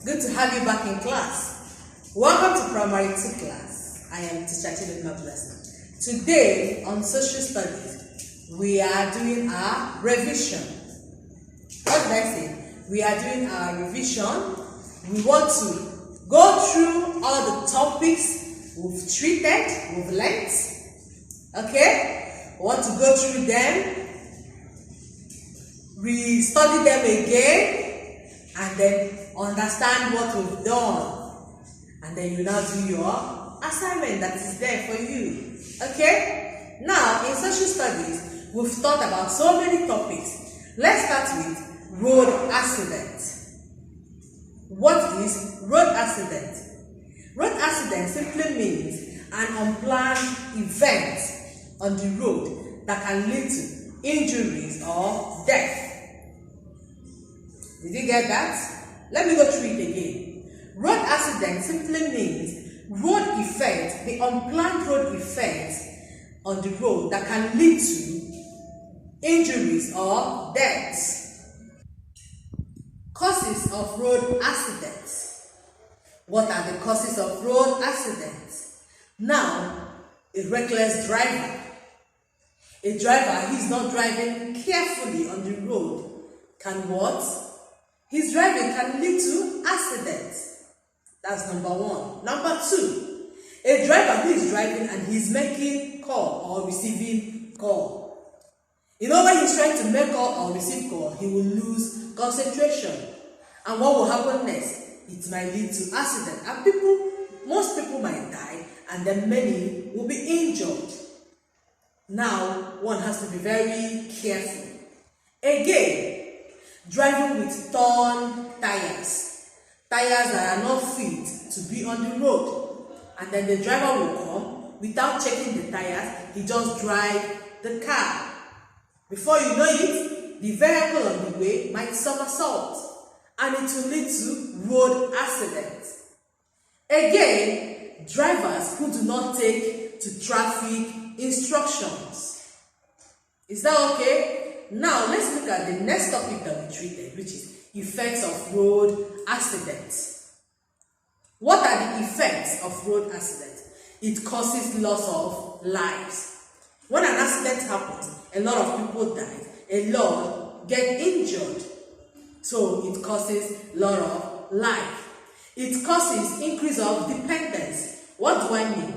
Good to have you back in class. Welcome to Primary 2 class. I am teacher chyblessy. Today on social studies, we are doing our revision. What did I say? We are doing our revision. We want to go through all the topics we've treated, we've learnt. Okay? We want to go through them, re-study them again, and then understand what we've done. And then you now do your assignment that is there for you. Okay? Now, in social studies, we've thought about so many topics. Let's start with road accident. What is road accident? Road accident simply means an unplanned event on the road that can lead to injuries or death. Did you get that? Let me go through it again. Road accident simply means road effect, the unplanned road effect on the road that can lead to injuries or deaths. Causes of road accidents. What are the causes of road accidents? Now, a reckless driver. A driver who is not driving carefully on the road can what? His driving can lead to accidents. That's number one. Number two, a driver who is driving and he's making call or receiving call. You know, when he's trying to make call or receive call, he will lose concentration. And what will happen next? It might lead to accident. And most people might die, and then many will be injured. Now, one has to be very careful. Again, driving with torn tires. Tires that are not fit to be on the road. And then the driver will come without checking the tires. He just drive the car. Before you know it, the vehicle on the way might somersault. And it will lead to road accidents. Again, drivers who do not take to traffic instructions. Is that okay? Now, let's look at the next topic that we treated, which is effects of road accidents. What are the effects of road accidents? It causes loss of lives. When an accident happens, a lot of people die, a lot get injured. So it causes lot of life. It causes increase of dependence. What do I mean?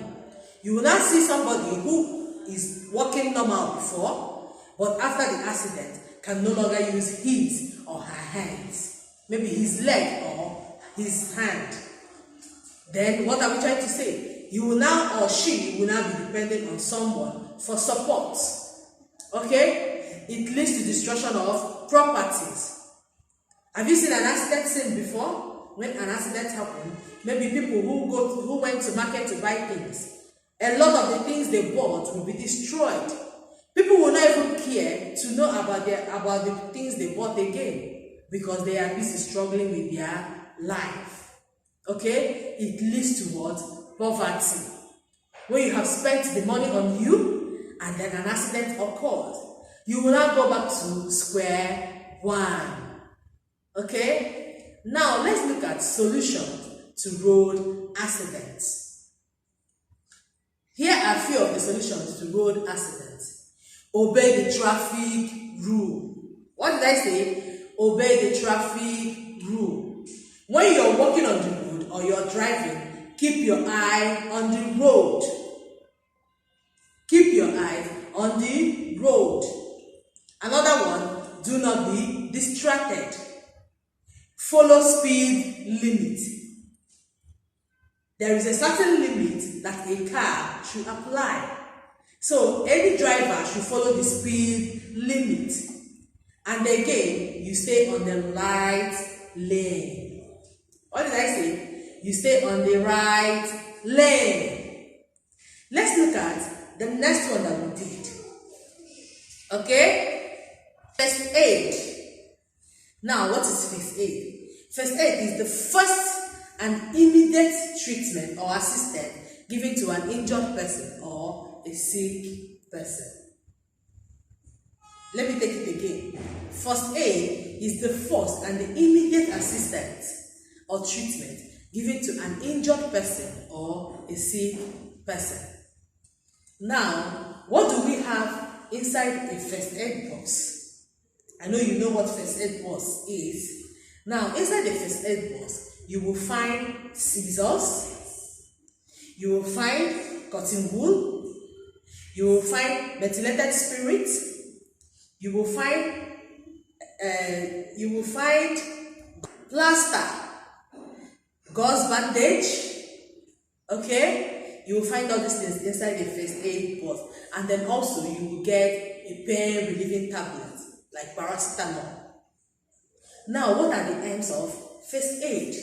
You will not see somebody who is walking normal before, but after the accident can no longer use his or her hands. Maybe his leg or his hand. Then what are we trying to say? You will now or she will now be dependent on someone for support. Okay? It leads to destruction of properties. Have you seen an accident scene before? When an accident happened, maybe people who went to market to buy things, a lot of the things they bought will be destroyed. People will not even care to know about the things they bought again because they are busy struggling with their life. Okay? It leads to what? Poverty. When you have spent the money on you and then an accident occurs, you will now go back to square one. Okay? Now let's look at solutions to road accidents. Here are a few of the solutions to road accidents. Obey the traffic rule. What did I say? Obey the traffic rule. When you're walking on the road or you're driving, keep your eye on the road. Keep your eyes on the road. Another one, do not be distracted. Follow speed limit. There is a certain limit that a car should apply. So any driver should follow the speed limit. And again, you stay on the right lane. What did I say? You stay on the right lane. Let's look at the next one that we did. Okay? First aid. Now, what is first aid? First aid is the first and immediate treatment or assistance given to an injured person or a sick person. Let me take it again. First aid is the first and the immediate assistance or treatment given to an injured person or a sick person. Now, what do we have inside a first aid box? I know you know what first aid box is. Now, inside the first aid box, you will find scissors, you will find cotton wool, you will find methylated spirit, you will find plaster, gauze bandage, okay? You will find all these things inside the first aid box, and then also you will get a pain relieving tablet like paracetamol. Now, what are the aims of first aid?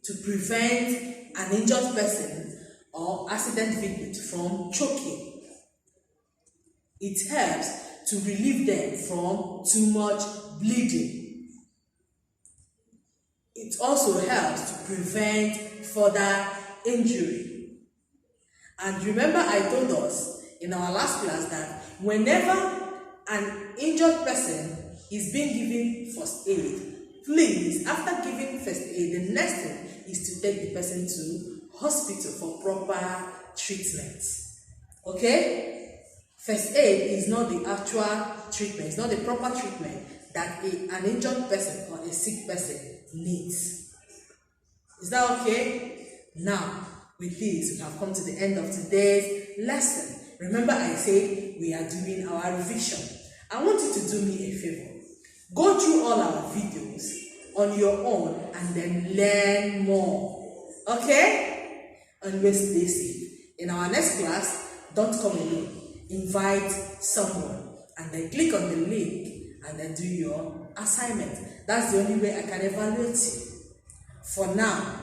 To prevent an injured person or accident victim from choking. It helps to relieve them from too much bleeding. It also helps to prevent further injury. And remember, I told us in our last class that whenever an injured person is being given first aid, please, after giving first aid, the next thing is to take the person to hospital for proper treatment. Okay? First aid is not the actual treatment, it's not the proper treatment that an injured person or a sick person needs. Is that okay? Now, with this, we have come to the end of today's lesson. Remember, I said we are doing our revision. I want you to do me a favor. Go through all our videos on your own and then learn more. Okay? Always stay safe. In our next class, don't come alone. Invite someone and then click on the link and then do your assignment. That's the only way I can evaluate you. For now,